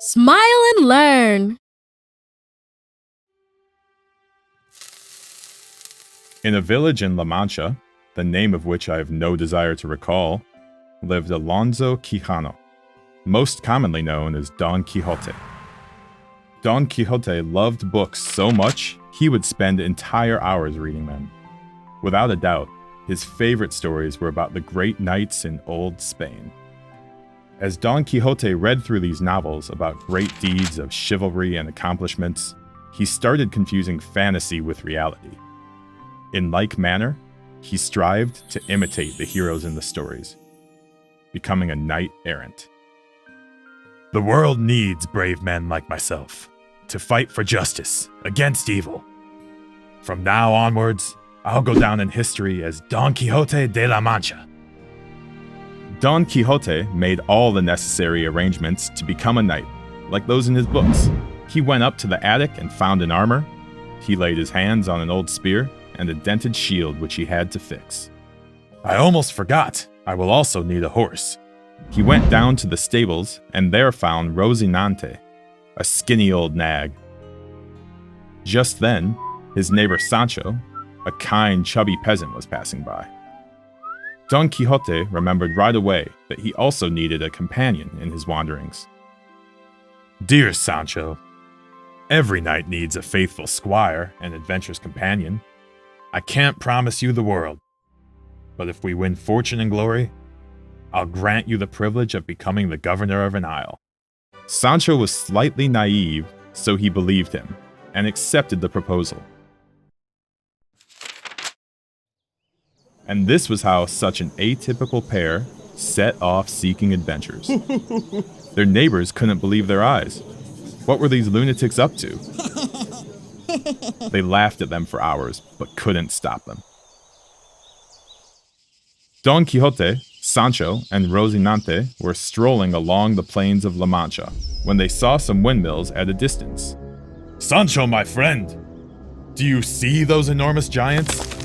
Smile and learn. In a village in La Mancha, the name of which I have no desire to recall, lived Alonso Quijano, most commonly known as Don Quixote. Don Quixote loved books so much, he would spend entire hours reading them. Without a doubt, his favorite stories were about the great knights in old Spain. As Don Quixote read through these novels about great deeds of chivalry and accomplishments, he started confusing fantasy with reality. In like manner, he strived to imitate the heroes in the stories, becoming a knight errant. The world needs brave men like myself to fight for justice against evil. From now onwards, I'll go down in history as Don Quixote de la Mancha. Don Quixote made all the necessary arrangements to become a knight, like those in his books. He went up to the attic and found an armor. He laid his hands on an old spear and a dented shield which he had to fix. I almost forgot, I will also need a horse. He went down to the stables and there found Rozinante, a skinny old nag. Just then, his neighbor Sancho, a kind, chubby peasant, was passing by. Don Quixote remembered right away that he also needed a companion in his wanderings. Dear Sancho, every knight needs a faithful squire and adventurous companion. I can't promise you the world, but if we win fortune and glory, I'll grant you the privilege of becoming the governor of an isle. Sancho was slightly naive, so he believed him and accepted the proposal. And this was how such an atypical pair set off seeking adventures. Their neighbors couldn't believe their eyes. What were these lunatics up to? They laughed at them for hours, but couldn't stop them. Don Quixote, Sancho, and Rozinante were strolling along the plains of La Mancha when they saw some windmills at a distance. Sancho, my friend, do you see those enormous giants?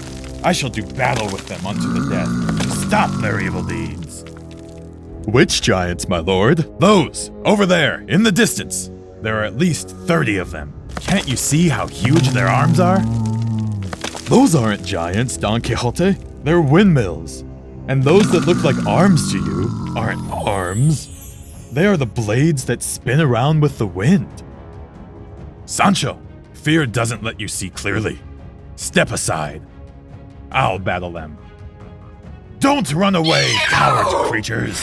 I shall do battle with them unto the death. Stop their evil deeds. Which giants, my lord? Those, over there, in the distance. There are at least 30 of them. Can't you see how huge their arms are? Those aren't giants, Don Quixote. They're windmills. And those that look like arms to you aren't arms. They are the blades that spin around with the wind. Sancho, fear doesn't let you see clearly. Step aside. I'll battle them. Don't run away, coward creatures!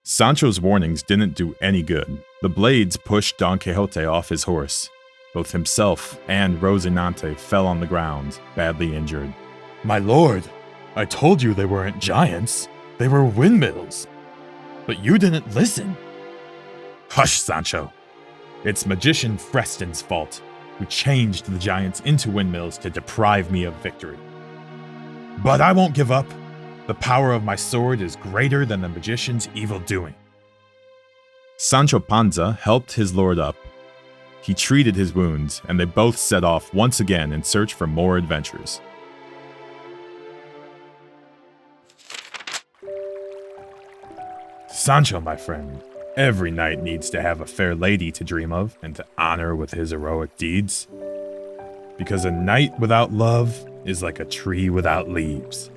Sancho's warnings didn't do any good. The blades pushed Don Quixote off his horse. Both himself and Rozinante fell on the ground, badly injured. My lord, I told you they weren't giants. They were windmills. But you didn't listen. Hush, Sancho. It's magician Freston's fault, who changed the giants into windmills to deprive me of victory. But I won't give up. The power of my sword is greater than the magician's evil doing. Sancho Panza helped his lord up. He treated his wounds, and they both set off once again in search for more adventures. Sancho, my friend, every knight needs to have a fair lady to dream of and to honor with his heroic deeds. Because a knight without love is like a tree without leaves.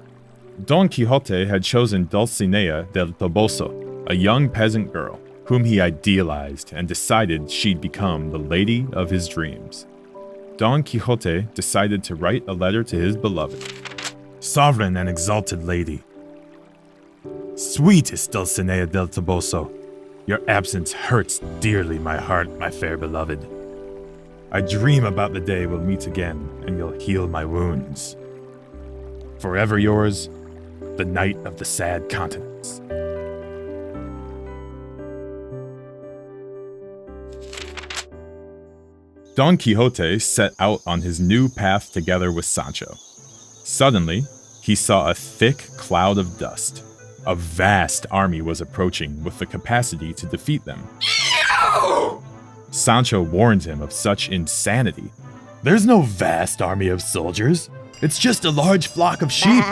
Don Quixote had chosen Dulcinea del Toboso, a young peasant girl, whom he idealized and decided she'd become the lady of his dreams. Don Quixote decided to write a letter to his beloved. Sovereign and exalted lady, sweet is Dulcinea del Toboso. Your absence hurts dearly my heart, my fair beloved. I dream about the day we'll meet again and you'll heal my wounds. Forever yours, the Knight of the Sad Continents. Don Quixote set out on his new path together with Sancho. Suddenly, he saw a thick cloud of dust. A vast army was approaching with the capacity to defeat them. Sancho warned him of such insanity. There's no vast army of soldiers. It's just a large flock of sheep.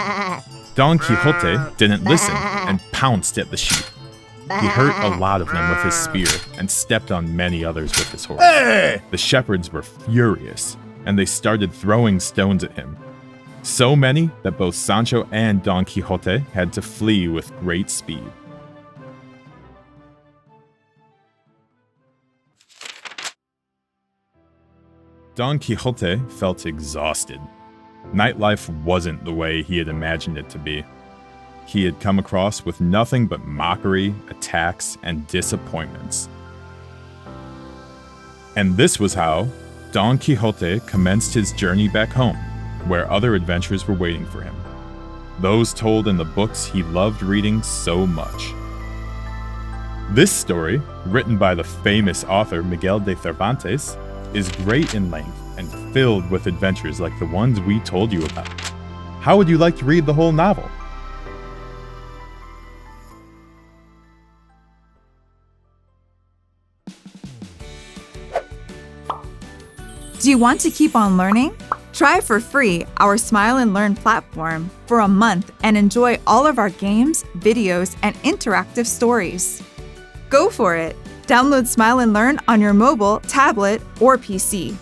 Don Quixote didn't listen and pounced at the sheep. He hurt a lot of them with his spear and stepped on many others with his horse. Hey! The shepherds were furious, and they started throwing stones at him. So many that both Sancho and Don Quixote had to flee with great speed. Don Quixote felt exhausted. Nightlife wasn't the way he had imagined it to be. He had come across with nothing but mockery, attacks, and disappointments. And this was how Don Quixote commenced his journey back home, where other adventures were waiting for him. Those told in the books he loved reading so much. This story, written by the famous author Miguel de Cervantes, is great in length and filled with adventures like the ones we told you about. How would you like to read the whole novel? Do you want to keep on learning? Try for free our Smile and Learn platform for a month and enjoy all of our games, videos, and interactive stories. Go for it! Download Smile and Learn on your mobile, tablet, or PC.